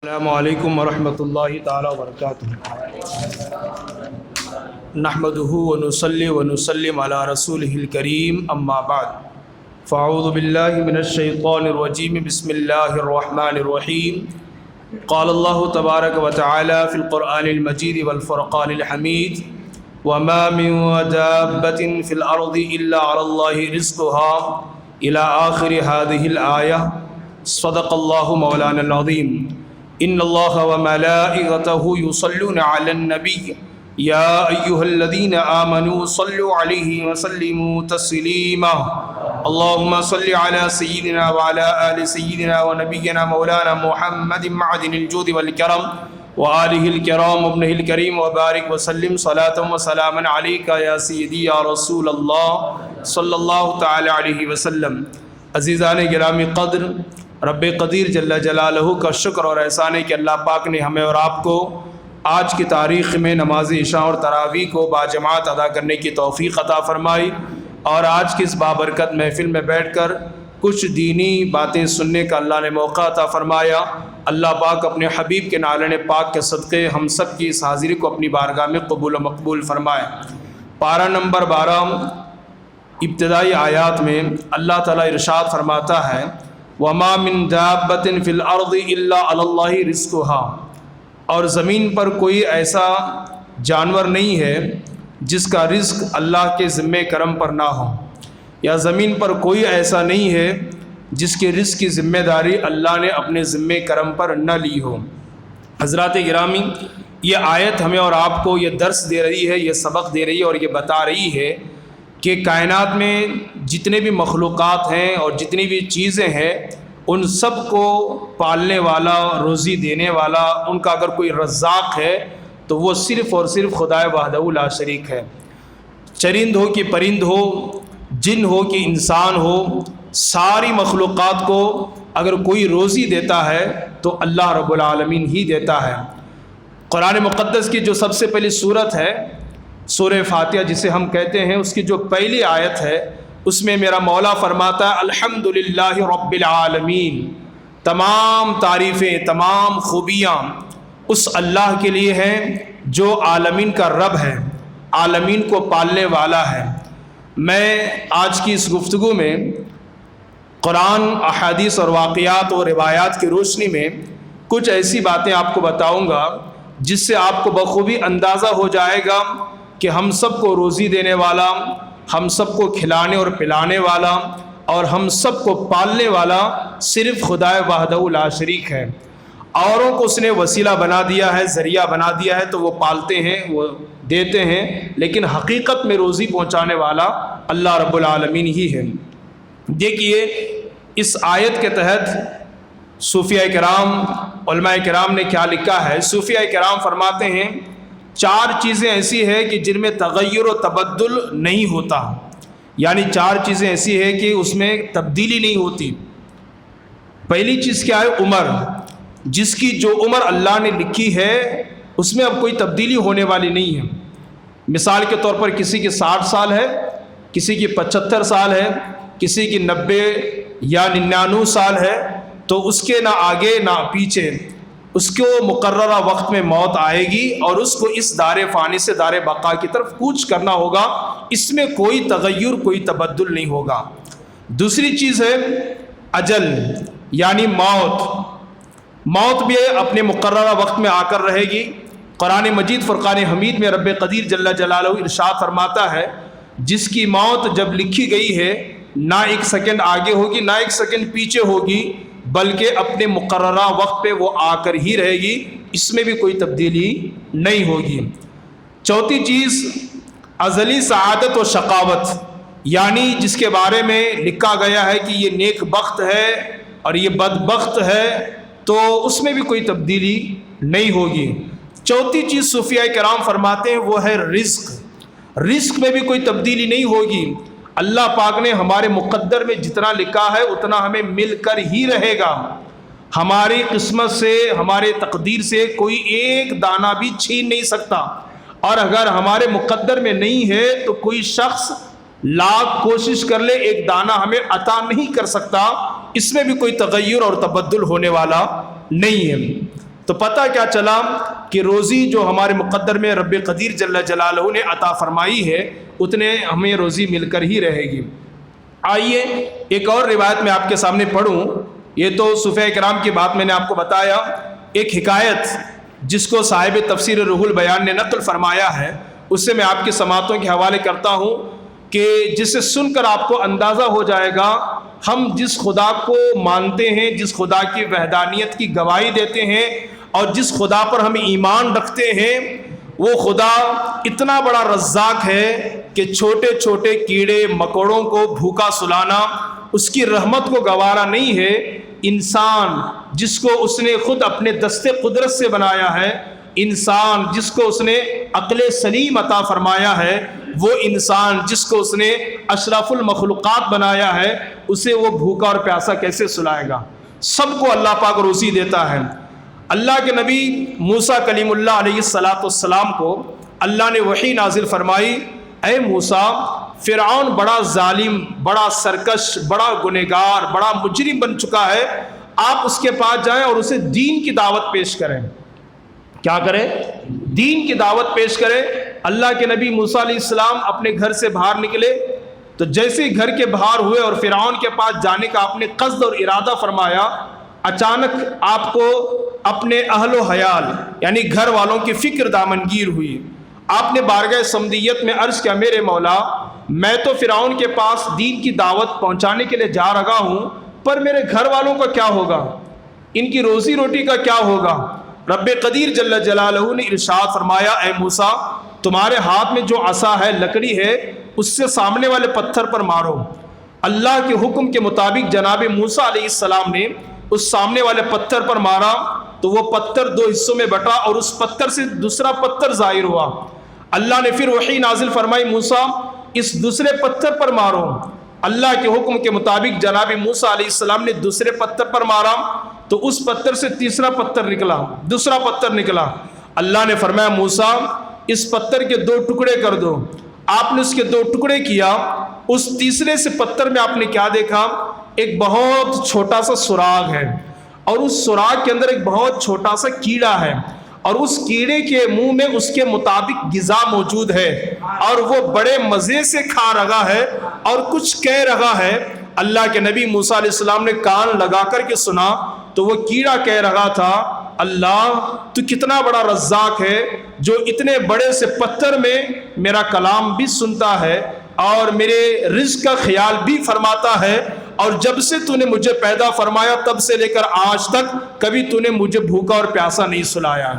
السلام علیکم ورحمۃ اللہ تعالی وبرکاتہ۔ نحمده ونصلی ونسلم علی رسولہ الکریم، اما بعد فاعوذ باللہ من الشیطان الرجیم، بسم اللہ الرحمن الرحیم۔ قال اللہ تبارک وتعالی فی القرآن المجید والفرقان الحمید، وما من دابۃ فی الارض الا علی اللہ رزقها الی آخر هذه الآیہ۔ صدق اللہ مولانا العظیم۔ ان اللہ وملائکتہ یصلون علی النبی یا ایہا الذین آمنوا صلوا علیہ وسلموا تسلیما۔ اللہم صل علی سیدنا وعلی آل سیدنا ونبینا مولانا محمد معدن الجود والکرم وآلہ الکرام وابنہ الکریم، وبارک وسلم صلاۃ وسلاما علیک یا سیدی یا رسول اللہ صلی اللہ تعالی علیہ وسلم۔ عزیزان گرامی قدر، رب قدیر جل جلالہ کا شکر اور احسان ہے کہ اللہ پاک نے ہمیں اور آپ کو آج کی تاریخ میں نماز عشاء اور تراویح کو باجماعت ادا کرنے کی توفیق عطا فرمائی، اور آج کی اس بابرکت محفل میں بیٹھ کر کچھ دینی باتیں سننے کا اللہ نے موقع عطا فرمایا۔ اللہ پاک اپنے حبیب کے نالے پاک کے صدقے ہم سب کی اس حاضری کو اپنی بارگاہ میں قبول و مقبول فرمائے۔ پارہ نمبر 12 ابتدائی آیات میں اللہ تعالیٰ ارشاد فرماتا ہے، وما من دابۃ فی الارض الا علی اللہ رزقها، اور زمین پر کوئی ایسا جانور نہیں ہے جس کا رزق اللہ کے ذمہ کرم پر نہ ہو، یا زمین پر کوئی ایسا نہیں ہے جس کے رزق کی ذمہ داری اللہ نے اپنے ذمہ کرم پر نہ لی ہو۔ حضرات گرامی، یہ آیت ہمیں اور آپ کو یہ درس دے رہی ہے، یہ سبق دے رہی ہے، اور یہ بتا رہی ہے کہ کائنات میں جتنے بھی مخلوقات ہیں اور جتنی بھی چیزیں ہیں، ان سب کو پالنے والا، روزی دینے والا، ان کا اگر کوئی رزاق ہے تو وہ صرف اور صرف خدا وحدہ لا شریک ہے۔ چرند ہو کہ پرند ہو، جن ہو کہ انسان ہو، ساری مخلوقات کو اگر کوئی روزی دیتا ہے تو اللہ رب العالمین ہی دیتا ہے۔ قرآن مقدس کی جو سب سے پہلی سورت ہے، سورہ فاتحہ جسے ہم کہتے ہیں، اس کی جو پہلی آیت ہے، اس میں میرا مولا فرماتا ہے الحمدللہ رب العالمین، تمام تعریفیں، تمام خوبیاں اس اللہ کے لیے ہیں جو عالمین کا رب ہے، عالمین کو پالنے والا ہے۔ میں آج کی اس گفتگو میں قرآن، احادیث اور واقعات اور روایات کی روشنی میں کچھ ایسی باتیں آپ کو بتاؤں گا جس سے آپ کو بخوبی اندازہ ہو جائے گا کہ ہم سب کو روزی دینے والا، ہم سب کو کھلانے اور پلانے والا، اور ہم سب کو پالنے والا صرف خدا وحدہ لا شریک ہے۔ اوروں کو اس نے وسیلہ بنا دیا ہے، ذریعہ بنا دیا ہے تو وہ پالتے ہیں، وہ دیتے ہیں، لیکن حقیقت میں روزی پہنچانے والا اللہ رب العالمین ہی ہے۔ دیکھیے اس آیت کے تحت صوفیہ کرام، علماء کرام نے کیا لکھا ہے۔ صوفیہ کرام فرماتے ہیں 4 چیزیں ایسی ہیں کہ جن میں تغیر و تبدل نہیں ہوتا، یعنی 4 چیزیں ایسی ہیں کہ اس میں تبدیلی نہیں ہوتی۔ پہلی چیز کیا ہے؟ عمر، جس کی جو عمر اللہ نے لکھی ہے اس میں اب کوئی تبدیلی ہونے والی نہیں ہے۔ مثال کے طور پر کسی کی 60 سال ہے، کسی کی 75 سال ہے، کسی کی 90 یا 99 سال ہے، تو اس کے نہ آگے نہ پیچھے، اس کو مقررہ وقت میں موت آئے گی اور اس کو اس دار فانی سے دار بقا کی طرف کوچ کرنا ہوگا، اس میں کوئی تغیر، کوئی تبدل نہیں ہوگا۔ دوسری چیز ہے اجل، یعنی موت بھی اپنے مقررہ وقت میں آ کر رہے گی۔ قرآن مجید فرقان حمید میں رب قدیر جل جلالہ ارشاد فرماتا ہے، جس کی موت جب لکھی گئی ہے نہ 1 سیکنڈ آگے ہوگی نہ 1 سیکنڈ پیچھے ہوگی، بلکہ اپنے مقررہ وقت پہ وہ آ کر ہی رہے گی، اس میں بھی کوئی تبدیلی نہیں ہوگی۔ چوتھی چیز ازلی سعادت و شقاوت، یعنی جس کے بارے میں لکھا گیا ہے کہ یہ نیک بخت ہے اور یہ بدبخت ہے، تو اس میں بھی کوئی تبدیلی نہیں ہوگی۔ چوتھی چیز صوفیہ کرام فرماتے ہیں وہ ہے رزق، رزق میں بھی کوئی تبدیلی نہیں ہوگی۔ اللہ پاک نے ہمارے مقدر میں جتنا لکھا ہے اتنا ہمیں مل کر ہی رہے گا، ہماری قسمت سے، ہمارے تقدیر سے کوئی ایک دانہ بھی چھین نہیں سکتا، اور اگر ہمارے مقدر میں نہیں ہے تو کوئی شخص لاکھ کوشش کر لے ایک دانہ ہمیں عطا نہیں کر سکتا، اس میں بھی کوئی تغیر اور تبدل ہونے والا نہیں ہے۔ تو پتہ کیا چلا کہ روزی جو ہمارے مقدر میں رب قدیر جل جلالہ نے عطا فرمائی ہے اتنے ہمیں روزی مل کر ہی رہے گی۔ آئیے ایک اور روایت میں آپ کے سامنے پڑھوں، یہ تو صوفیاء کرام کی بات میں نے آپ کو بتایا، ایک حکایت جس کو صاحب تفسیر روح البیان نے نقل فرمایا ہے اس سے میں آپ کی سماعتوں کے حوالے کرتا ہوں کہ جسے سن کر آپ کو اندازہ ہو جائے گا ہم جس خدا کو مانتے ہیں، جس خدا کی وحدانیت کی گواہی دیتے ہیں اور جس خدا پر ہم ایمان رکھتے ہیں، وہ خدا اتنا بڑا رزاق ہے کہ چھوٹے چھوٹے کیڑے مکوڑوں کو بھوکا سلانا اس کی رحمت کو گوارا نہیں ہے۔ انسان جس کو اس نے خود اپنے دستے قدرت سے بنایا ہے، انسان جس کو اس نے عقل سلیم عطا فرمایا ہے، وہ انسان جس کو اس نے اشرف المخلوقات بنایا ہے، اسے وہ بھوکا اور پیاسا کیسے سلائے گا؟ سب کو اللہ پاک روزی دیتا ہے۔ اللہ کے نبی موسیٰ کلیم اللہ علیہ السلام کو اللہ نے وحی نازل فرمائی، اے موسیٰ فرعون بڑا ظالم، بڑا سرکش، بڑا گنہگار، بڑا مجرم بن چکا ہے، آپ اس کے پاس جائیں اور اسے دین کی دعوت پیش کریں۔ کیا کریں؟ دین کی دعوت پیش کریں۔ اللہ کے نبی موسیٰ علیہ السلام اپنے گھر سے باہر نکلے تو جیسے ہی گھر کے باہر ہوئے اور فرعون کے پاس جانے کا آپ نے قصد اور ارادہ فرمایا، اچانک آپ کو اپنے اہل و حیال یعنی گھر والوں کی فکر دامنگیر ہوئی۔ آپ نے بارگاہ صمدیت میں عرض کیا، میرے مولا میں تو فرعون کے پاس دین کی دعوت پہنچانے کے لیے جا رہا ہوں، پر میرے گھر والوں کا کیا ہوگا، ان کی روزی روٹی کا کیا ہوگا؟ رب قدیر جل جلالہ نے ارشاد فرمایا، اے موسیٰ تمہارے ہاتھ میں جو عصا ہے، لکڑی ہے، اس سے سامنے والے پتھر پر مارو۔ اللہ کے حکم کے مطابق جناب موسیٰ علیہ السلام نے اس سامنے والے پتھر پر مارا تو وہ پتھر دو حصوں میں بٹا اور اس پتھر سے دوسرا پتھر ظاہر ہوا۔ اللہ نے پھر وحی نازل فرمائی، موسیٰ اس دوسرے پتھر پر مارو۔ اللہ کے حکم کے مطابق جناب موسیٰ علیہ السلام نے دوسرے پتھر پر مارا تو اس پتھر سے تیسرا پتھر نکلا، دوسرا پتھر نکلا۔ اللہ نے فرمایا، موسیٰ اس پتھر کے دو ٹکڑے کر دو۔ آپ نے اس کے دو ٹکڑے کیا۔ اس تیسرے سے پتھر میں آپ نے کیا دیکھا؟ ایک بہت چھوٹا سا سراغ ہے اور اس سراغ کے اندر ایک بہت چھوٹا سا کیڑا ہے اور اس کیڑے کے منہ میں اس کے مطابق غذا موجود ہے اور وہ بڑے مزے سے کھا رہا ہے اور کچھ کہہ رہا ہے۔ اللہ کے نبی موسیٰ علیہ السلام نے کان لگا کر کے سنا تو وہ کیڑا کہہ رہا تھا، اللہ تو کتنا بڑا رزاق ہے جو اتنے بڑے سے پتھر میں میرا کلام بھی سنتا ہے اور میرے رزق کا خیال بھی فرماتا ہے، اور جب سے تو نے مجھے پیدا فرمایا تب سے لے کر آج تک کبھی تو نے مجھے بھوکا اور پیاسا نہیں سلایا۔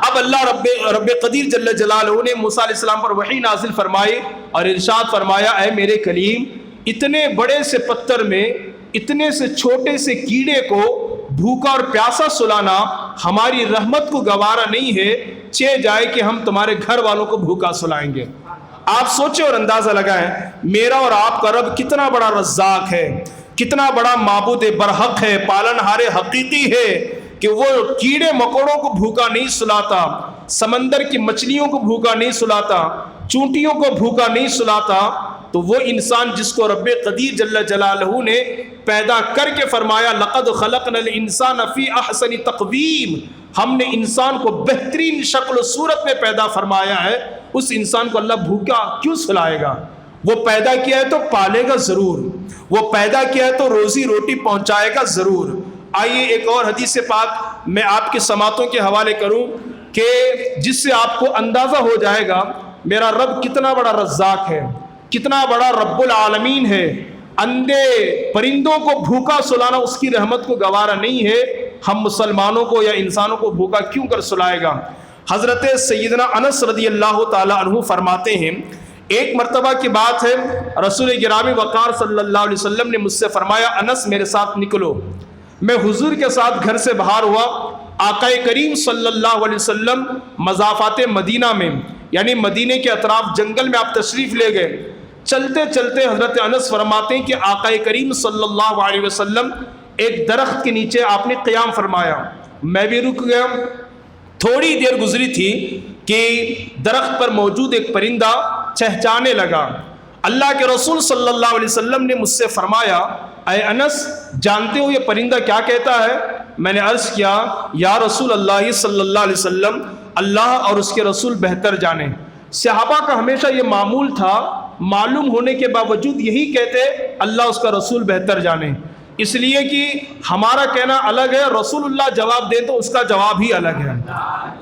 اب اللہ رب قدیر جل جلالہ نے موسیٰ علیہ السلام پر وحی نازل فرمائی اور ارشاد فرمایا، اے میرے کلیم اتنے بڑے سے پتھر میں اتنے سے چھوٹے سے کیڑے کو بھوکا اور پیاسا سلانا ہماری رحمت کو گوارا نہیں ہے، چہ جائے کہ ہم تمہارے گھر والوں کو بھوکا سلائیں گے۔ آپ سوچیں اور اندازہ لگائیں میرا اور آپ کا رب کتنا بڑا رزاق ہے، کتنا بڑا معبود برحق ہے، پالنہار حقیقی ہے کہ وہ کیڑے مکوڑوں کو بھوکا نہیں سلاتا، سمندر کی مچھلیوں کو بھوکا نہیں سلاتا، چونٹیوں کو بھوکا نہیں سلاتا۔ تو وہ انسان جس کو رب قدیر جل جلالہ نے پیدا کر کے فرمایا، لقد خلقنا الانسان فی احسن تقویم، ہم نے انسان کو بہترین شکل و صورت میں پیدا فرمایا ہے، اس انسان کو اللہ بھوکا کیوں سلائے گا؟ وہ پیدا کیا ہے تو پالے گا ضرور، وہ پیدا کیا ہے تو روزی روٹی پہنچائے گا ضرور۔ آئیے ایک اور حدیث پاک میں آپ کی سماعتوں کے حوالے کروں کہ جس سے آپ کو اندازہ ہو جائے گا میرا رب کتنا بڑا رزاق ہے، کتنا بڑا رب العالمین ہے۔ اندھے پرندوں کو بھوکا سلانا اس کی رحمت کو گوارا نہیں ہے، ہم مسلمانوں کو یا انسانوں کو بھوکا کیوں کر سلائے گا؟ حضرت سیدنا انس رضی اللہ تعالی عنہ فرماتے ہیں، ایک مرتبہ کی بات ہے، رسول گرامی وقار صلی اللہ علیہ وسلم نے مجھ سے فرمایا، انس میرے ساتھ نکلو۔ میں حضور کے ساتھ گھر سے باہر ہوا، آقا کریم صلی اللہ علیہ وسلم مضافات مدینہ میں یعنی مدینے کے اطراف جنگل میں آپ تشریف لے گئے۔ چلتے چلتے حضرت انس فرماتے ہیں کہ آقا کریم صلی اللہ علیہ وسلم ایک درخت کے نیچے آپ نے قیام فرمایا، میں بھی رک گیا۔ تھوڑی دیر گزری تھی کہ درخت پر موجود ایک پرندہ چہچانے لگا۔ اللہ کے رسول صلی اللہ علیہ وسلم نے مجھ سے فرمایا، اے انس جانتے ہو یہ پرندہ کیا کہتا ہے؟ میں نے عرض کیا یا رسول اللہ صلی اللہ علیہ وسلم، اللہ اور اس کے رسول بہتر جانے۔ صحابہ کا ہمیشہ یہ معمول تھا، معلوم ہونے کے باوجود یہی کہتے اللہ اس کا رسول بہتر جانے، اس لیے کہ ہمارا کہنا الگ ہے، رسول اللہ جواب دے تو اس کا جواب ہی الگ ہے۔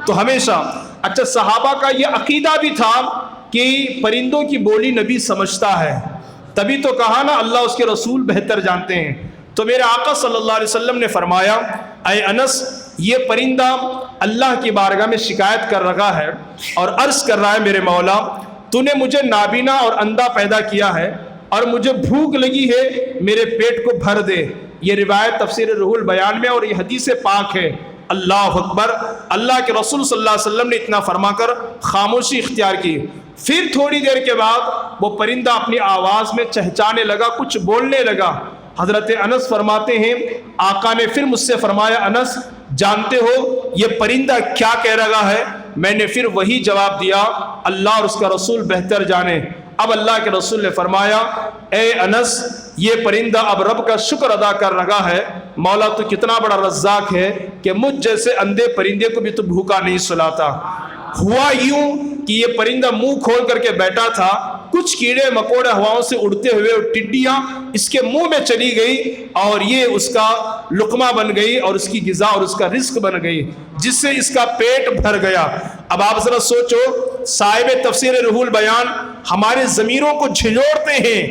تو ہمیشہ اچھا صحابہ کا یہ عقیدہ بھی تھا کہ پرندوں کی بولی نبی سمجھتا ہے، تبھی تو کہا نا اللہ اس کے رسول بہتر جانتے ہیں۔ تو میرے آقا صلی اللہ علیہ وسلم نے فرمایا اے انس، یہ پرندہ اللہ کی بارگاہ میں شکایت کر رہا ہے اور عرض کر رہا ہے میرے مولا تو نے مجھے نابینا اور اندھا پیدا کیا ہے اور مجھے بھوک لگی ہے، میرے پیٹ کو بھر دے۔ یہ روایت تفسیر روح البیان میں اور یہ حدیث پاک ہے۔ اللہ اکبر، اللہ کے رسول صلی اللہ علیہ وسلم نے اتنا فرما کر خاموشی اختیار کی۔ پھر تھوڑی دیر کے بعد وہ پرندہ اپنی آواز میں چہچانے لگا، کچھ بولنے لگا۔ حضرت انس فرماتے ہیں آقا نے پھر مجھ سے فرمایا انس جانتے ہو یہ پرندہ کیا کہہ رہا ہے؟ میں نے پھر وہی جواب دیا اللہ اور اس کا رسول بہتر جانے۔ اب اللہ کے رسول نے فرمایا اے انس، یہ پرندہ اب رب کا شکر ادا کر رہا ہے، مولا تو کتنا بڑا رزاق ہے کہ مجھ جیسے اندھے پرندے کو بھی تو بھوکا نہیں سلاتا۔ ہوا یوں کہ یہ پرندہ منہ کھول کر کے بیٹھا تھا، کچھ کیڑے مکوڑے ہواؤں سے اڑتے ہوئے ٹڈیاں اس کے منہ میں چلی گئی اور یہ اس کا لقمہ بن گئی اور اس کی غذا اور اس کا رزق بن گئی، جس سے اس کا پیٹ بھر گیا۔ اب آپ ذرا سوچو، صاحب تفسیر روح البیان ہمارے ضمیروں کو جھنجھوڑتے ہیں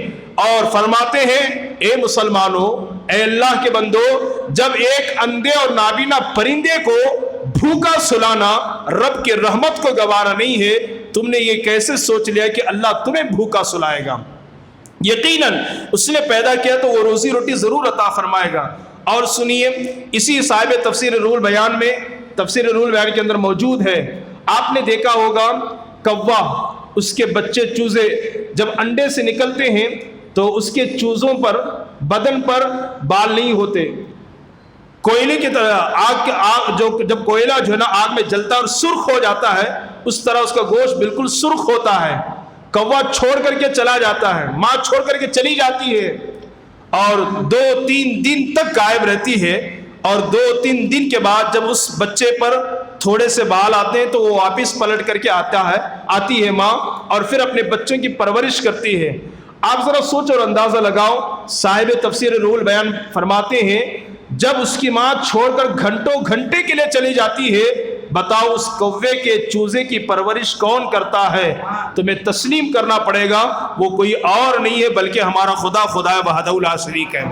اور فرماتے ہیں اے مسلمانوں، اے اللہ کے بندو، جب ایک اندھے اور نابینا پرندے کو بھوکا سلانا رب کی رحمت کو گوارا نہیں ہے، تم نے یہ کیسے سوچ لیا کہ اللہ تمہیں بھوکا سلائے گا؟ یقیناً اس نے پیدا کیا تو وہ روزی روٹی ضرور عطا فرمائے گا۔ اور سنیے اسی صاحب تفسیر روح البیان میں، تفسیر روح البیان کے اندر موجود ہے، آپ نے دیکھا ہوگا کوا، اس کے بچے چوزے جب انڈے سے نکلتے ہیں تو اس کے چوزوں پر بدن پر بال نہیں ہوتے، کوئلے کی طرح جب کوئلہ جو ہے نا آگ میں جلتا اور سرخ ہو جاتا ہے اس طرح اس کا گوشت بالکل سرخ ہوتا ہے۔ کوا چھوڑ کر کے چلا جاتا ہے، ماں چھوڑ کر کے چلی جاتی ہے اور 2-3 دن تک غائب رہتی ہے، اور 2-3 دن کے بعد جب اس بچے پر تھوڑے سے بال آتے ہیں تو وہ واپس پلٹ کر کے آتی ہے ماں اور پھر اپنے بچوں کی پرورش کرتی ہے۔ آپ ذرا سوچ اور اندازہ لگاؤ، صاحب تفسیر روح البیان فرماتے ہیں جب اس کی ماں چھوڑ کر گھنٹوں گھنٹے کے لیے چلی جاتی ہے، بتاؤ اس کوے کے چوزے کی پرورش کون کرتا ہے؟ تمہیں تسلیم کرنا پڑے گا وہ کوئی اور نہیں ہے بلکہ ہمارا خدا وحدہ لا شریک ہے۔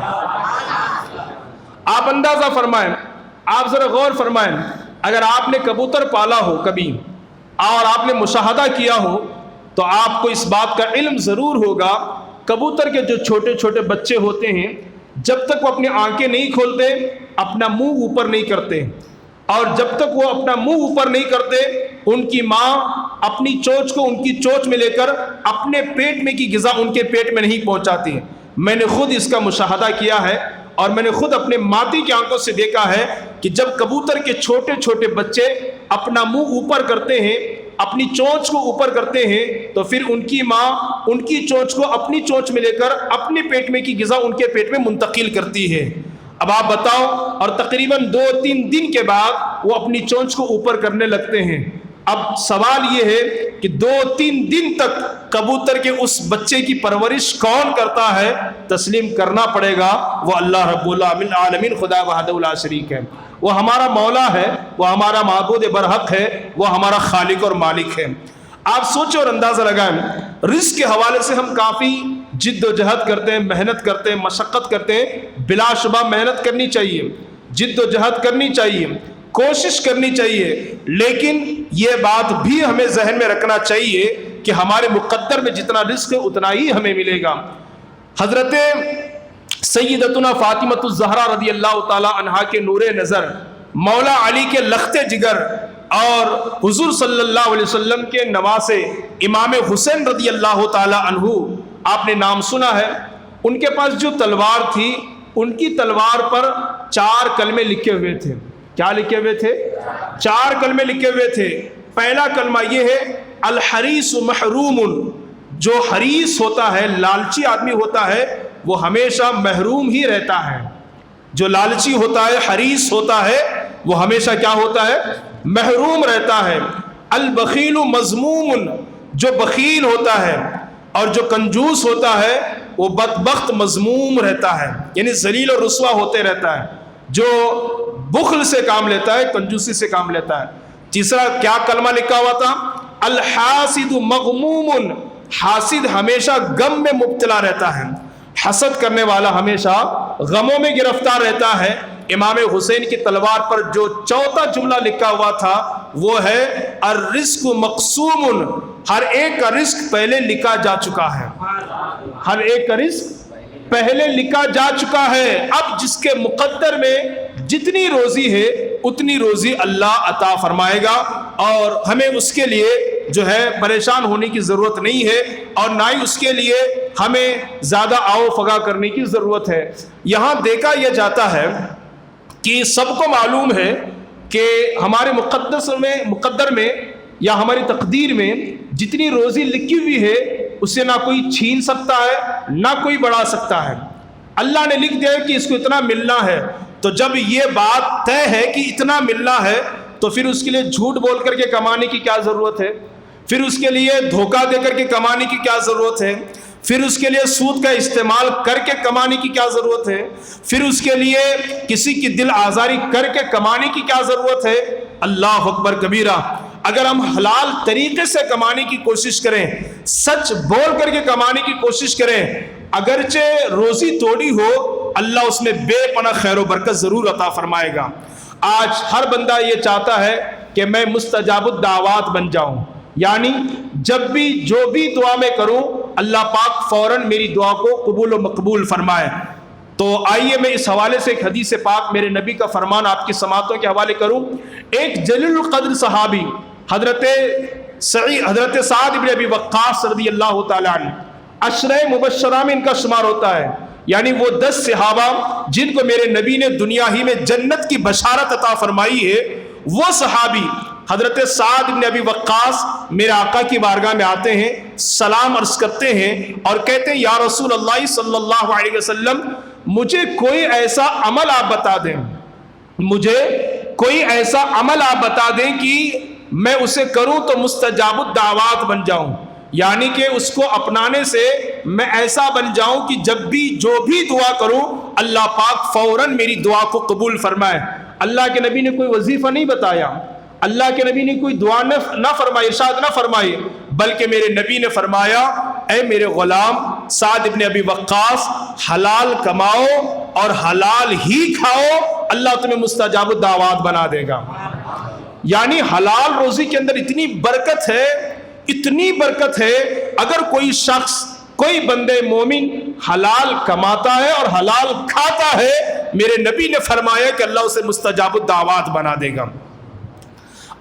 آپ اندازہ فرمائیں، آپ ذرا غور فرمائیں، اگر آپ نے کبوتر پالا ہو کبھی اور آپ نے مشاہدہ کیا ہو تو آپ کو اس بات کا علم ضرور ہوگا، کبوتر کے جو چھوٹے چھوٹے بچے ہوتے ہیں جب تک وہ اپنی آنکھیں نہیں کھولتے اپنا منہ اوپر نہیں کرتے، اور جب تک وہ اپنا منہ اوپر نہیں کرتے ان کی ماں اپنی چونچ کو ان کی چونچ میں لے کر اپنے پیٹ میں کی غذا ان کے پیٹ میں نہیں پہنچاتی۔ میں نے خود اس کا مشاہدہ کیا ہے اور میں نے خود اپنے ماتی کی آنکھوں سے دیکھا ہے کہ جب کبوتر کے چھوٹے چھوٹے بچے اپنا منہ اوپر کرتے ہیں، اپنی چونچ کو اوپر کرتے ہیں، تو پھر ان کی ماں ان کی چونچ کو اپنی چونچ میں لے کر اپنے پیٹ میں کی غذا ان کے پیٹ میں منتقل کرتی ہے۔ اب آپ بتاؤ، اور تقریباً 2-3 دن کے بعد وہ اپنی چونچ کو اوپر کرنے لگتے ہیں۔ اب سوال یہ ہے کہ 2-3 دن تک کبوتر کے اس بچے کی پرورش کون کرتا ہے؟ تسلیم کرنا پڑے گا وہ اللہ رب العالمین خدا وحدہ لا شریک ہے، وہ ہمارا مولا ہے، وہ ہمارا معبود برحق ہے، وہ ہمارا خالق اور مالک ہے۔ آپ سوچیں اور اندازہ لگائیں، رزق کے حوالے سے ہم کافی جد و جہد کرتے ہیں، محنت کرتے ہیں، مشقت کرتے ہیں، بلا شبہ محنت کرنی چاہیے، جد و جہد کرنی چاہیے، کوشش کرنی چاہیے، لیکن یہ بات بھی ہمیں ذہن میں رکھنا چاہیے کہ ہمارے مقدر میں جتنا رزق ہے اتنا ہی ہمیں ملے گا۔ حضرت سیدتنا فاطمۃ الزہرا رضی اللہ تعالی عنہا کے نور نظر، مولا علی کے لخت جگر اور حضور صلی اللہ علیہ وسلم کے نواسے امام حسین رضی اللہ تعالی عنہ، آپ نے نام سنا ہے، ان کے پاس جو تلوار تھی ان کی تلوار پر 4 کلمے لکھے ہوئے تھے۔ کیا لکھے ہوئے تھے؟ 4 کلمے لکھے ہوئے تھے۔ پہلا کلمہ یہ ہے الحریص محروم، جو حریص ہوتا ہے، لالچی آدمی ہوتا ہے، وہ ہمیشہ محروم ہی رہتا ہے۔ جو لالچی ہوتا ہے، حریص ہوتا ہے، وہ ہمیشہ کیا ہوتا ہے؟ محروم رہتا ہے۔ البخیل مذموم، جو بخیل ہوتا ہے اور جو کنجوس ہوتا ہے وہ بدبخت مذموم رہتا ہے، یعنی ذلیل اور رسوا ہوتے رہتا ہے۔ جو بخل سے کام لیتا ہے، کنجوسی سے کام لیتا ہے۔ تیسرا کیا کلمہ لکھا ہوا تھا؟ الحاسد مغموم، حاسد ہمیشہ غم میں مبتلا رہتا ہے، حسد کرنے والا ہمیشہ غموں میں گرفتار رہتا ہے۔ امام حسین کی تلوار پر جو چوتھا جملہ لکھا ہوا تھا وہ ہے الرزق مقسوم، ہر ایک کا رزق پہلے لکھا جا چکا ہے، ہر ایک کا رزق پہلے لکھا جا چکا ہے۔ اب جس کے مقدر میں جتنی روزی ہے اتنی روزی اللہ عطا فرمائے گا، اور ہمیں اس کے لیے جو ہے پریشان ہونے کی ضرورت نہیں ہے، اور نہ ہی اس کے لیے ہمیں زیادہ آؤ فگا کرنے کی ضرورت ہے۔ یہاں دیکھا یہ جاتا ہے کہ سب کو معلوم ہے کہ ہمارے مقدر میں یا ہماری تقدیر میں جتنی روزی لکھی ہوئی ہے اسے نہ کوئی چھین سکتا ہے نہ کوئی بڑھا سکتا ہے۔ اللہ نے لکھ دیا کہ اس کو اتنا ملنا ہے، تو جب یہ بات طے ہے کہ اتنا ملنا ہے تو پھر اس کے لیے جھوٹ بول کر کے کمانے کی کیا ضرورت ہے؟ پھر اس کے لیے دھوکہ دے کر کے کمانے کی کیا ضرورت ہے؟ پھر اس کے لیے سود کا استعمال کر کے کمانے کی کیا ضرورت ہے؟ پھر اس کے لیے کسی کی دل آزاری کر کے کمانے کی کیا ضرورت ہے؟ اللہ اکبر کبیرہ۔ اگر ہم حلال طریقے سے کمانے کی کوشش کریں، سچ بول کر کے کمانے کی کوشش کریں، اگرچہ روزی توڑی ہو، اللہ اس میں بے پناہ خیر و برکت ضرور عطا فرمائے گا۔ آج ہر بندہ یہ چاہتا ہے کہ میں مستجاب الدعوات بن جاؤں، یعنی جب بھی جو بھی دعا میں کروں اللہ پاک فوراً میری دعا کو قبول و مقبول فرمائے۔ تو آئیے میں اس حوالے سے ایک حدیث پاک میرے نبی کا فرمان آپ کی سماعتوں کے حوالے کروں۔ ایک جلیل القدر صحابی حضرت سعد بن ابی وقاص رضی اللہ تعالیٰ عنہ، عشرہ مبشرہ میں ان کا شمار ہوتا ہے، یعنی وہ 10 صحابہ جن کو میرے نبی نے دنیا ہی میں جنت کی بشارت عطا فرمائی ہے، وہ صحابی حضرت سعد بن ابی وقاص میرے آقا کی بارگاہ میں آتے ہیں، سلام عرض کرتے ہیں اور کہتے ہیں یا رسول اللہ صلی اللہ علیہ وسلم، مجھے کوئی ایسا عمل آپ بتا دیں، مجھے کوئی ایسا عمل آپ بتا دیں کہ میں اسے کروں تو مستجاب الدعوات بن جاؤں، یعنی کہ اس کو اپنانے سے میں ایسا بن جاؤں کہ جب بھی جو بھی دعا کروں اللہ پاک فوراً میری دعا کو قبول فرمائے۔ اللہ کے نبی نے کوئی وظیفہ نہیں بتایا، اللہ کے نبی نے کوئی دعا نہ فرمائی، ارشاد نہ فرمائی، بلکہ میرے نبی نے فرمایا اے میرے غلام سعد ابن ابی وقاص، حلال کماؤ اور حلال ہی کھاؤ، اللہ تمہیں مستجاب الدعوات بنا دے گا۔ یعنی حلال روزی کے اندر اتنی برکت ہے، اتنی برکت ہے، اگر کوئی شخص کوئی بندے مومن حلال کماتا ہے اور حلال کھاتا ہے، میرے نبی نے فرمایا کہ اللہ اسے مستجاب الدعوات بنا دے گا۔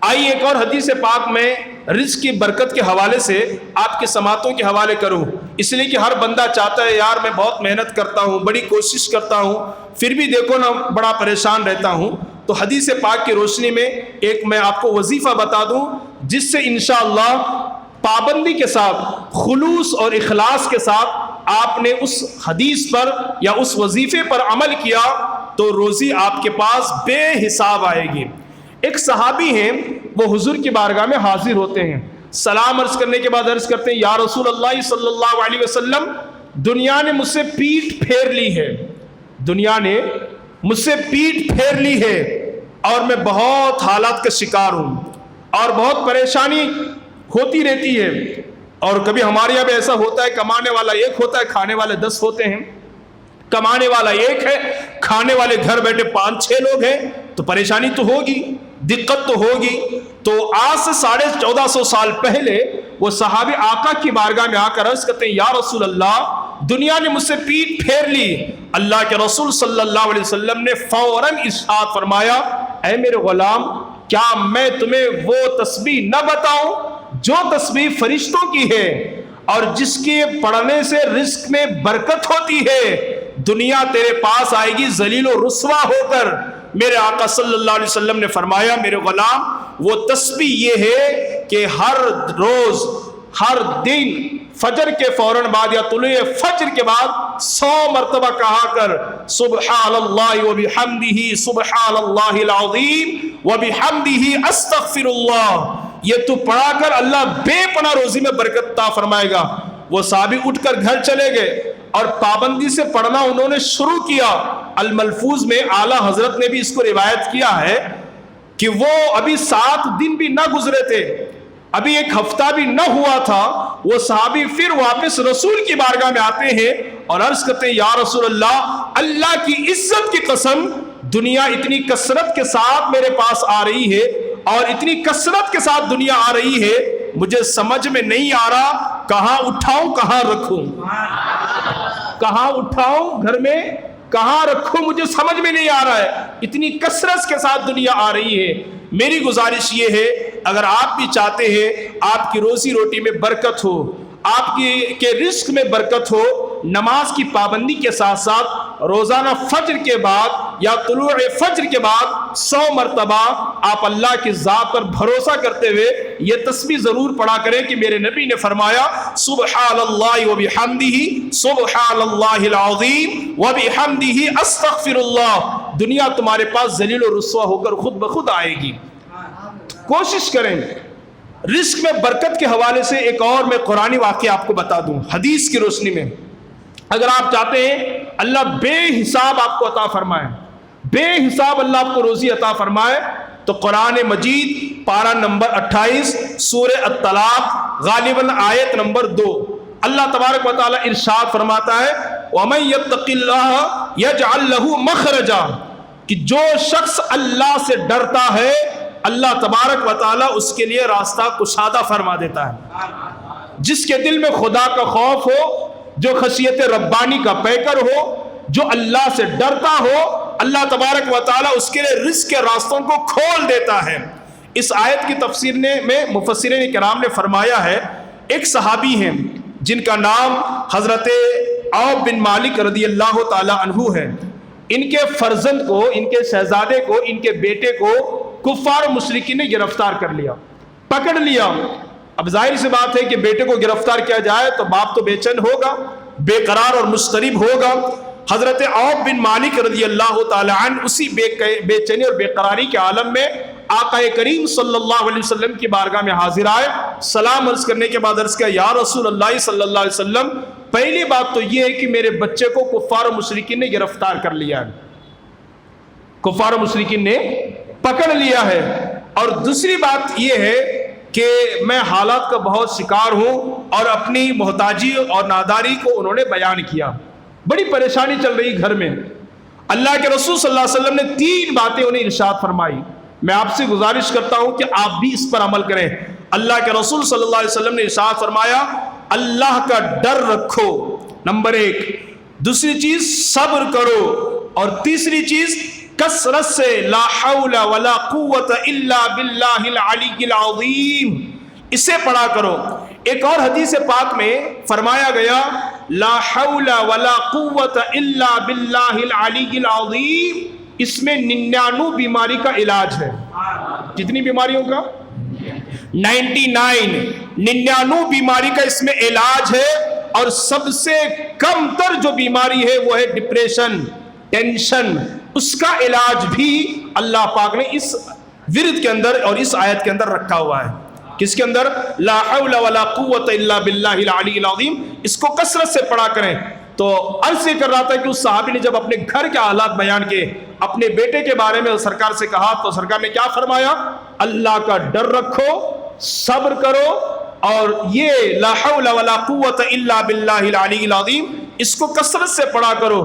آئیے ایک اور حدیث پاک میں رزق کی برکت کے حوالے سے آپ کے سماعتوں کے حوالے کروں، اس لیے کہ ہر بندہ چاہتا ہے یار میں بہت محنت کرتا ہوں، بڑی کوشش کرتا ہوں، پھر بھی دیکھو نا بڑا پریشان رہتا ہوں۔ تو حدیث پاک کی روشنی میں ایک میں آپ کو وظیفہ بتا دوں جس سے انشاءاللہ پابندی کے ساتھ، خلوص اور اخلاص کے ساتھ آپ نے اس حدیث پر یا اس وظیفے پر عمل کیا تو روزی آپ کے پاس بے حساب آئے گی۔ ایک صحابی ہیں، وہ حضور کی بارگاہ میں حاضر ہوتے ہیں، سلام عرض کرنے کے بعد عرض کرتے ہیں یا رسول اللہ صلی اللہ علیہ وسلم، دنیا نے مجھ سے پیٹھ پھیر لی ہے، دنیا نے مجھ سے پیٹھ پھیر لی ہے اور میں بہت حالات کا شکار ہوں اور بہت پریشانی ہوتی رہتی ہے، اور کبھی ہمارے یہاں بھی ایسا ہوتا ہے کمانے والا ایک ہوتا ہے کھانے والے 10 ہوتے ہیں، کمانے والا ایک ہے کھانے والے گھر بیٹھے 5-6 لوگ ہیں، تو پریشانی تو ہوگی، دقت تو ہوگی۔ تو آج سے 1450 سال پہلے وہ صحابی آقا کی بارگاہ میں آ کر عرض کرتے ہیں یا رسول اللہ، دنیا نے مجھ سے پیٹھ پھیر لی۔ اللہ کے رسول صلی اللہ علیہ وسلم نے فوراً ارشاد فرمایا اے میرے غلام، کیا میں تمہیں وہ تسبیح نہ بتاؤں جو تسبیح فرشتوں کی ہے اور جس کے پڑھنے سے رزق میں برکت ہوتی ہے؟ دنیا تیرے پاس آئے گی ذلیل و رسوا ہو کر۔ میرے آقا صلی اللہ علیہ وسلم نے فرمایا میرے غلام، وہ تسبیح یہ ہے کہ ہر روز ہر دن فجر کے فوراً بعد یا طلوع فجر کے بعد 100 مرتبہ کہا کر سبحان اللہ وبحمدہ سبحان اللہ العظیم وبحمدہ استغفر اللہ. یہ تو پڑھا کر اللہ بے پناہ روزی میں برکت عطا فرمائے گا. وہ صحابی اٹھ کر گھر چلے گئے اور پابندی سے پڑھنا انہوں نے شروع کیا. الملفوظ میں اعلیٰ حضرت نے بھی اس کو روایت کیا ہے کہ وہ ابھی 7 دن بھی نہ گزرے تھے, ابھی 1 ہفتہ بھی نہ ہوا تھا, وہ صحابی پھر واپس رسول کی بارگاہ میں آتے ہیں اور عرض کرتے ہیں یا رسول اللہ, اللہ کی عزت کی قسم دنیا اتنی کثرت کے ساتھ میرے پاس آ رہی ہے اور اتنی کثرت کے ساتھ دنیا آ رہی ہے, مجھے سمجھ میں نہیں آ رہا کہاں اٹھاؤں کہاں رکھوں, کہاں اٹھاؤں گھر میں کہاں رکھوں, مجھے سمجھ میں نہیں آ رہا ہے, اتنی کثرت کے ساتھ دنیا آ رہی ہے. میری گزارش یہ ہے اگر آپ بھی چاہتے ہیں آپ کی روزی روٹی میں برکت ہو, آپ کے رزق میں برکت ہو, نماز کی پابندی کے ساتھ ساتھ روزانہ فجر کے بعد یا طلوع فجر کے بعد 100 مرتبہ آپ اللہ کی ذات پر بھروسہ کرتے ہوئے یہ تسبیح ضرور پڑھا کریں کہ میرے نبی نے فرمایا سبحان اللہ وبحمدہ سبحان اللہ العظیم وبحمدہ استغفر اللہ. دنیا تمہارے پاس ذلیل و رسوا ہو کر خود بخود آئے گی. کوشش کریں. رزق میں برکت کے حوالے سے ایک اور میں قرآنی واقعہ آپ کو بتا دوں حدیث کی روشنی میں. اگر آپ چاہتے ہیں اللہ بے حساب آپ کو عطا فرمائے, بے حساب اللہ آپ کو روزی عطا فرمائے, تو قرآن مجید پارہ نمبر 28 سورہ الطلاق غالباً آیت نمبر 2 اللہ تبارک و تعالی ارشاد فرماتا ہے وَمَن يَتَّقِ اللَّهَ يَجْعَل لَّهُ مَخْرَجًا, کہ جو شخص اللہ سے ڈرتا ہے اللہ تبارک و تعالی اس کے لیے راستہ کشادہ فرما دیتا ہے. جس کے دل میں خدا کا خوف ہو, جو خشیت ربانی کا پیکر ہو, جو اللہ سے ڈرتا ہو, اللہ تبارک و تعالی اس کے لیے رزق کے راستوں کو کھول دیتا ہے. اس آیت کی تفسیر میں مفسرین کرام نے فرمایا ہے ایک صحابی ہیں جن کا نام حضرت عوف بن مالک رضی اللہ تعالی عنہ ہے. ان کے فرزند کو, ان کے شہزادے کو, ان کے بیٹے کو کفار و مشرکین نے گرفتار کر لیا, پکڑ لیا. اب ظاہر سی بات ہے کہ بیٹے کو گرفتار کیا جائے تو باپ تو بے چین ہوگا, بے قرار اور مضطرب ہوگا. حضرت عوف بن مالک رضی اللہ تعالی عنہ اسی بے چینی اور بے قراری کے عالم میں آقا کریم صلی اللہ علیہ وسلم کی بارگاہ میں حاضر آئے. سلام عرض کرنے کے بعد عرض کیا یا رسول اللہ صلی اللہ علیہ وسلم, پہلی بات تو یہ ہے کہ میرے بچے کو کفار و مشرکین نے گرفتار کر لیا ہے, کفار و مشرکین نے پکڑ لیا ہے, اور دوسری بات یہ ہے کہ میں حالات کا بہت شکار ہوں اور اپنی محتاجی اور ناداری کو انہوں نے بیان کیا, بڑی پریشانی چل رہی گھر میں. اللہ کے رسول صلی اللہ علیہ وسلم نے 3 باتیں انہیں ارشاد فرمائی. میں آپ سے گزارش کرتا ہوں کہ آپ بھی اس پر عمل کریں. اللہ کے رسول صلی اللہ علیہ وسلم نے ارشاد فرمایا اللہ کا ڈر رکھو, نمبر 1. دوسری چیز صبر کرو, اور تیسری چیز کثرت سے لا حول ولا قوت الا باللہ العلی العظیم, اسے پڑھا کرو. ایک اور حدیث پاک میں فرمایا گیا لا حول ولا قوت الا باللہ العلی العظیم, اس میں 99 بیماری کا علاج ہے. کتنی بیماریوں کا؟ 99 بیماری کا اس میں علاج ہے, اور سب سے کم تر جو بیماری ہے وہ ہے ڈپریشن, ٹینشن. اس کا علاج بھی اللہ پاک نے اس ورد کے اندر اور اس آیت کے اندر رکھا ہوا ہے. کس کے اندر؟ لا حول ولا قوت الا باللہ العلی العظیم. اس کو کثرت سے پڑھا کریں. تو عرض یہ کر رہا تھا کہ اس صحابی نے جب اپنے گھر کے حالات بیان کیے, اپنے بیٹے کے بارے میں سرکار سے کہا, تو سرکار نے کیا فرمایا اللہ کا ڈر رکھو, صبر کرو, اور یہ لا حول ولا قوت الا باللہ العلی العظیم اس کو کثرت سے پڑھا کرو.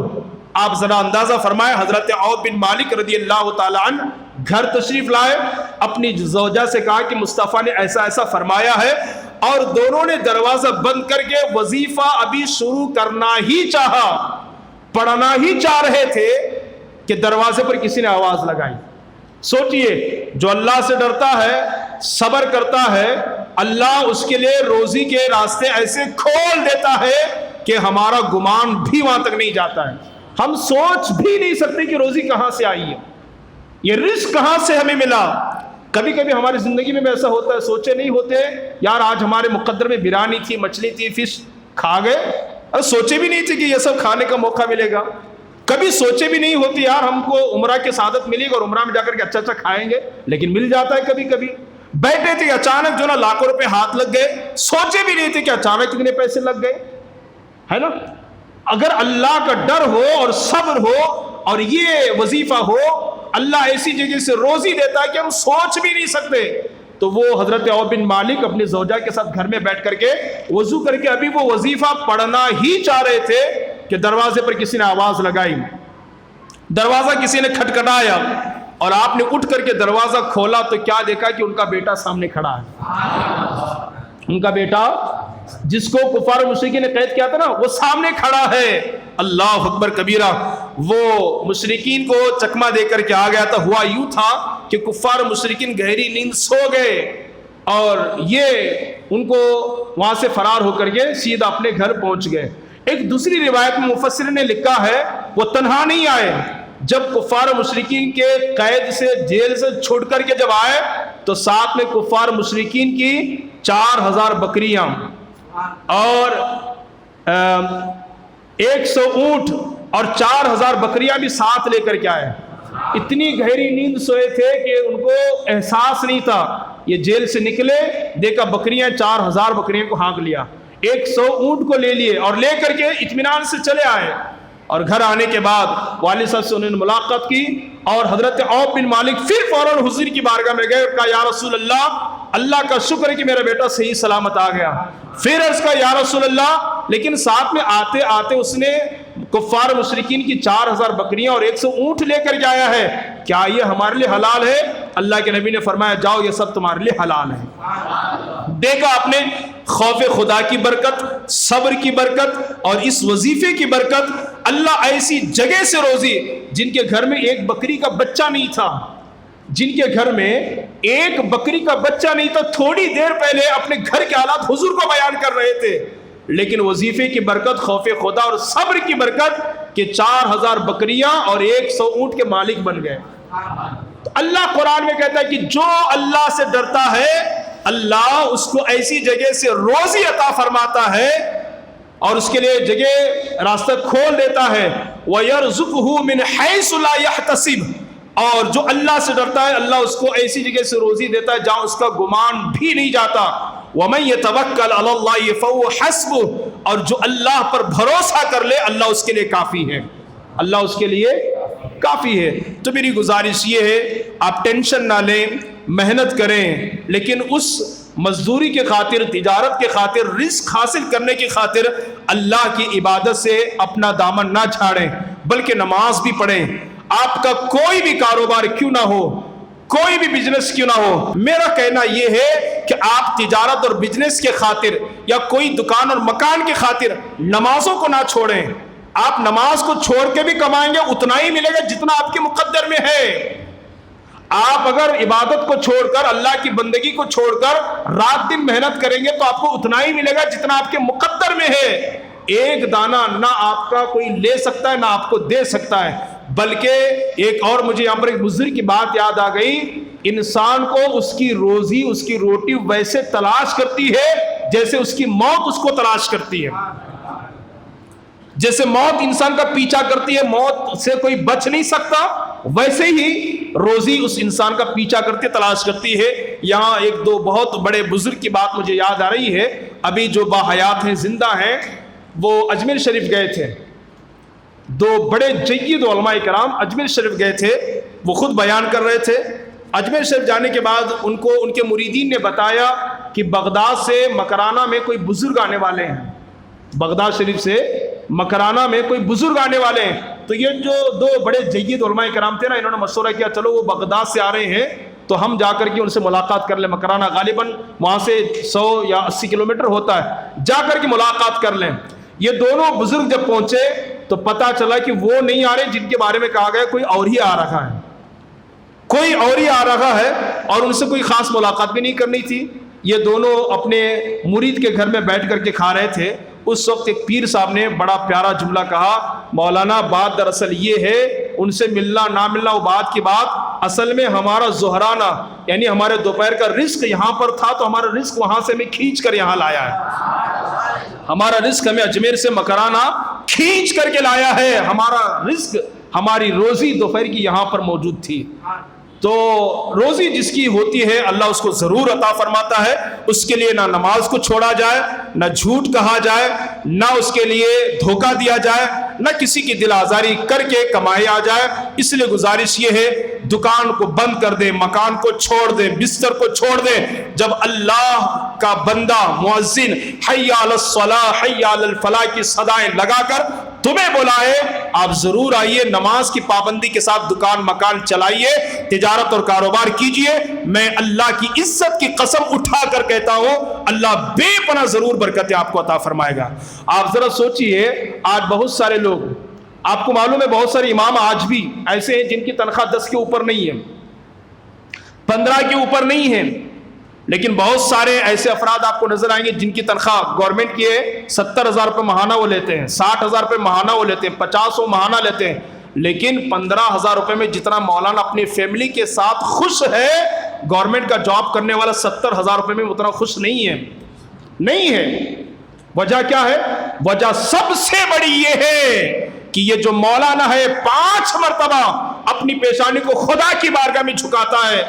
آپ ذرا اندازہ فرمائیں, حضرت عوف بن مالک رضی اللہ تعالی عنہ گھر تشریف لائے, اپنی زوجہ سے کہا کہ مصطفیٰ نے ایسا ایسا فرمایا ہے, اور دونوں نے دروازہ بند کر کے وظیفہ ابھی شروع کرنا ہی چاہا, پڑھنا ہی چاہ رہے تھے کہ دروازے پر کسی نے آواز لگائی. سوچئے جو اللہ سے ڈرتا ہے, صبر کرتا ہے, اللہ اس کے لیے روزی کے راستے ایسے کھول دیتا ہے کہ ہمارا گمان بھی وہاں تک نہیں جاتا ہے. ہم سوچ بھی نہیں سکتے کہ روزی کہاں سے آئی ہے, یہ رزق کہاں سے ہمیں ملا. کبھی کبھی ہماری زندگی میں بھی ایسا ہوتا ہے، سوچے نہیں ہوتے یار آج ہمارے مقدر میں بریانی تھی، مچھلی تھی، فش کھا گئے، اور سوچے بھی نہیں تھے کہ یہ سب کھانے کا موقع ملے گا. کبھی سوچے بھی نہیں ہوتی یار ہم کو عمرہ کی سعادت ملے گی اور عمرہ میں جا کر کے اچھا اچھا کھائیں گے، لیکن مل جاتا ہے. کبھی کبھی بیٹھے تھے اچانک جو نا لاکھوں روپے ہاتھ لگ گئے، سوچے بھی نہیں تھے کہ اچانک اتنے پیسے لگ گئے، ہے نا. اگر اللہ کا ڈر ہو اور صبر ہو اور یہ وظیفہ ہو، اللہ ایسی جگہ سے روزی دیتا ہے کہ ہم سوچ بھی نہیں سکتے. تو وہ حضرت عوف بن مالک اپنی زوجہ کے ساتھ گھر میں بیٹھ کر کے وضو کر کے ابھی وہ وظیفہ پڑھنا ہی چاہ رہے تھے کہ دروازے پر کسی نے آواز لگائی، دروازہ کسی نے کھٹکھٹایا اور آپ نے اٹھ کر کے دروازہ کھولا تو کیا دیکھا کہ ان کا بیٹا سامنے کھڑا ہے. ان کا بیٹا جس کو کفار مشرکین نے قید کیا تھا نا، وہ سامنے کھڑا ہے. اللہ اکبر کبیرہ. وہ مشرکین کو چکما دے کر کے آ گیا تھا. ہوا یوں تھا کہ کفار مشرکین گہری نیند سو گئے اور یہ ان کو وہاں سے فرار ہو کر کے سیدھا اپنے گھر پہنچ گئے. ایک دوسری روایت میں مفسر نے لکھا ہے وہ تنہا نہیں آئے. جب کفار مشرکین کے قید سے جیل سے چھوڑ کر کے جب آئے تو ساتھ میں کفار مشرکین کی 4000 بکریاں اور 100 اونٹ اور 4000 بکریاں بھی ساتھ لے کر کے آئے. اتنی گہری نیند سوئے تھے کہ ان کو احساس نہیں تھا. یہ جیل سے نکلے، دیکھا بکریاں 4000 بکریاں کو ہانک لیا، 100 اونٹ کو لے لیے اور لے کر کے اطمینان سے چلے آئے. اور گھر آنے کے بعد والد صاحب سے انہوں نے ملاقات کی اور حضرت عوف بن مالک پھر فوراً حضور کی بارگاہ میں گئے اور کہا یا رسول اللہ کا شکر ہے کہ میرا بیٹا صحیح سلامت آ گیا. پھر عرض کہا یا رسول اللہ، لیکن ساتھ میں آتے آتے اس نے کفار مشرکین کی 4000 بکریاں اور 100 اونٹ لے کر کے آیا ہے، کیا یہ ہمارے لیے حلال ہے؟ اللہ کے نبی نے فرمایا جاؤ یہ سب تمہارے لیے حلال ہے. دیکھا آپ نے خوف خدا کی برکت، صبر کی برکت اور اس وظیفے کی برکت. اللہ ایسی جگہ سے روزی، جن کے گھر میں ایک بکری کا بچہ نہیں تھا، جن کے گھر میں ایک بکری کا بچہ نہیں تھا، تھوڑی دیر پہلے اپنے گھر کے حالات حضور کو بیان کر رہے تھے، لیکن وظیفے کی برکت، خوف خدا اور صبر کی برکت کہ 4000 بکریاں اور 100 اونٹ کے مالک بن گئے. تو اللہ قرآن میں کہتا ہے کہ جو اللہ سے ڈرتا ہے اللہ اس کو ایسی جگہ سے روزی عطا فرماتا ہے اور اس کے لیے جگہ راستہ کھول دیتا ہے. وَيَرْزُقْهُ مِنْ حَيْثُ لَا يَحْتَسِبُ. اور جو اللہ سے ڈرتا ہے اللہ اس کو ایسی جگہ سے روزی دیتا ہے جہاں اس کا گمان بھی نہیں جاتا. وَمَنْ يَتَوَكَّلْ عَلَى اللَّهِ فَهُوَ حَسْبُهُ. اور جو اللہ پر بھروسہ کر لے اللہ اس کے لیے کافی ہے، اللہ اس کے لیے کافی ہے. تو میری گزارش یہ ہے آپ ٹینشن نہ لیں، محنت کریں، لیکن اس مزدوری کے خاطر، تجارت کے خاطر، رزق حاصل کرنے کی خاطر اللہ کی عبادت سے اپنا دامن نہ چھاڑیں، بلکہ نماز بھی پڑھیں. آپ کا کوئی بھی کاروبار کیوں نہ ہو، کوئی بھی بزنس کیوں نہ ہو، میرا کہنا یہ ہے کہ آپ تجارت اور بزنس کے خاطر یا کوئی دکان اور مکان کے خاطر نمازوں کو نہ چھوڑیں. آپ نماز کو چھوڑ کے بھی کمائیں گے اتنا ہی ملے گا جتنا آپ کے مقدر میں ہے. آپ اگر عبادت کو چھوڑ کر، اللہ کی بندگی کو چھوڑ کر رات دن محنت کریں گے تو آپ کو اتنا ہی ملے گا جتنا آپ کے مقدر میں ہے. ایک دانہ نہ آپ کا کوئی لے سکتا ہے نہ آپ کو دے سکتا ہے. بلکہ ایک اور مجھے یہاں پر ایک بزرگ کی بات یاد آ گئی، انسان کو اس کی روزی، اس کی روٹی ویسے تلاش کرتی ہے جیسے اس کی موت اس کو تلاش کرتی ہے. جیسے موت انسان کا پیچھا کرتی ہے، موت سے کوئی بچ نہیں سکتا، ویسے ہی روزی اس انسان کا پیچھا کرتی، تلاش کرتی ہے. یہاں ایک دو بہت بڑے بزرگ کی بات مجھے یاد آ رہی ہے، ابھی جو باحیات ہیں، زندہ ہیں. وہ اجمیر شریف گئے تھے، دو بڑے جید علماء کرام اجمیر شریف گئے تھے. وہ خود بیان کر رہے تھے. اجمیر شریف جانے کے بعد ان کو ان کے مریدین نے بتایا کہ بغداد سے مکرانہ میں کوئی بزرگ آنے والے ہیں، بغداد شریف سے مکرانہ میں کوئی بزرگ آنے والے ہیں. تو یہ جو دو بڑے جید علماء کرام تھے نا، انہوں نے مشورہ کیا چلو وہ بغداد سے آ رہے ہیں تو ہم جا کر کے ان سے ملاقات کر لیں. مکرانہ غالباً وہاں سے 100 یا 80 کلومیٹر ہوتا ہے، جا کر کے ملاقات کر لیں. یہ دونوں بزرگ جب پہنچے تو پتا چلا کہ وہ نہیں آ رہے جن کے بارے میں کہا گیا، کوئی اور ہی آ رہا ہے، کوئی اور ہی آ رہا ہے، اور ان سے کوئی خاص ملاقات بھی نہیں کرنی تھی. یہ دونوں اپنے مرید کے گھر میں بیٹھ کر کے کھا رہے تھے. اس وقت ایک پیر صاحب نے بڑا پیارا جملہ کہا، مولانا بات دراصل یہ ہے، ان سے ملنا نہ ملنا وہ بات کی بات، اصل میں ہمارا ظہرانہ یعنی ہمارے دوپہر کا رزق یہاں پر تھا، تو ہمارا رزق وہاں سے ہمیں کھینچ کر یہاں لایا ہے۔ ہمارا رزق ہمیں اجمیر سے مکرانہ کھینچ کر کے لایا ہے۔ ہمارا رزق، ہماری روزی دوپہر کی یہاں پر موجود تھی۔ تو روزی جس کی ہوتی ہے اللہ اس کو ضرور عطا فرماتا ہے۔ اس کے لیے نہ نماز کو چھوڑا جائے، نہ جھوٹ کہا جائے، نہ اس کے لیے دھوکہ دیا جائے، نہ کسی کی دل آزاری کر کے کمائی آ جائے۔ اس لیے گزارش یہ ہے دکان کو بند کر دیں، مکان کو چھوڑ دیں، بستر کو چھوڑ دیں۔ جب اللہ کا بندہ مؤذن حی علی الصلاۃ حی علی الفلاح کی صدائیں لگا کر تمہیں بلائے، آپ ضرور آئیے، نماز کی پابندی کے ساتھ دکان مکان چلائیے، تجارت اور کاروبار کیجئے۔ میں اللہ کی عزت کی قسم اٹھا کر کہتا ہوں اللہ بے پناہ ضرور برکتیں آپ کو عطا فرمائے گا۔ آپ ذرا سوچئے، آج بہت سارے لوگ، آپ کو معلوم ہے بہت سارے امام آج بھی ایسے ہیں جن کی تنخواہ 10 کے اوپر نہیں ہے، 15 کے اوپر نہیں ہے، لیکن بہت سارے ایسے افراد آپ کو نظر آئیں گے جن کی تنخواہ گورنمنٹ کی ہے 70,000 روپے ماہانہ وہ لیتے ہیں، 60,000 روپے ماہانہ وہ لیتے ہیں، 50 وہ ماہانہ لیتے ہیں، لیکن 15,000 روپے میں جتنا مولانا اپنی فیملی کے ساتھ خوش ہے، گورنمنٹ کا جاب کرنے والا 70,000 روپے میں اتنا خوش نہیں ہے۔ نہیں ہے۔ وجہ کیا ہے؟ وجہ سب سے بڑی یہ ہے کہ یہ جو مولانا ہے 5 مرتبہ اپنی پیشانی کو خدا کی بارگاہ میں جھکاتا ہے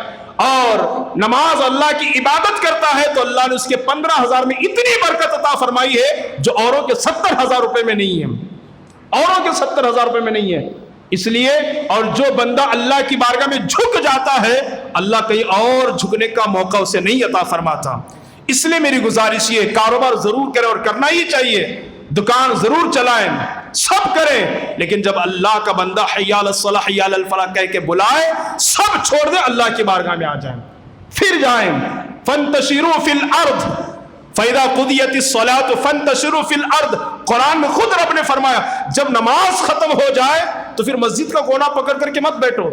اور نماز اللہ کی عبادت کرتا ہے، تو اللہ نے اس کے 15,000 میں اتنی برکت عطا فرمائی ہے جو اوروں کے 70,000 روپے میں نہیں ہے، اوروں کے 70,000 روپے میں نہیں ہے۔ اس لیے اور جو بندہ اللہ کی بارگاہ میں جھک جاتا ہے اللہ کہیں اور جھکنے کا موقع اسے نہیں عطا فرماتا۔ اس لیے میری گزارش یہ، کاروبار ضرور کریں اور کرنا ہی چاہیے، دکان ضرور چلائیں، سب کریں، لیکن جب اللہ کا بندہ حی علی الصلاۃ حی علی الفلاح کہہ کے بلائے سب چھوڑ دیں، اللہ کی بارگاہ میں آ جائیں، پھر جائیں۔ فانتشروا فی الارض فَإِذَا قُضِيَتِ الصَّلَاةُ فَانتَشِرُوا فِي الْأَرْضِ۔ قرآن میں خود رب نے فرمایا جب نماز ختم ہو جائے تو پھر مسجد کا کونا پکڑ کر کے مت بیٹھو،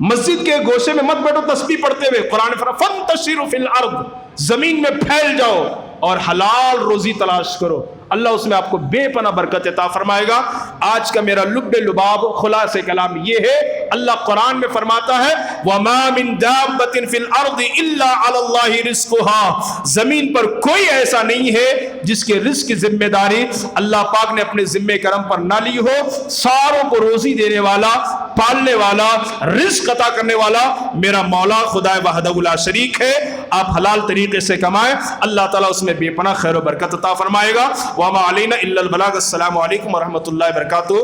مسجد کے گوشے میں مت بیٹھو تسبیح پڑھتے ہوئے۔ قرآن نے فرمایا فَانتَشِرُوا فِي الْأَرْضِ، زمین میں پھیل جاؤ اور حلال روزی تلاش کرو، اللہ اس میں آپ کو بے پناہ برکت عطا فرمائے گا۔ آج کا میرا لب لباب خلاصہ کلام یہ ہے، اللہ قرآن میں فرماتا ہے وَمَا مِن دَابَّةٍ فِي الْأَرْضِ إِلَّا عَلَى اللَّهِ رِزْقُهَا، زمین پر کوئی ایسا نہیں ہے جس کے رزق کی ذمہ داری اللہ پاک نے اپنے ذمہ کرم پر نہ لی ہو۔ ساروں کو روزی دینے والا، پالنے والا، رزق عطا کرنے والا میرا مولا خدا وحدہ لا شریک ہے۔ آپ حلال طریقے سے کمائیں، اللہ تعالیٰ اس میں بے پناہ خیر و برکت عطا فرمائے گا۔ وما علینا الا البلاغ۔ السلام علیکم ورحمۃ اللہ وبرکاتہ۔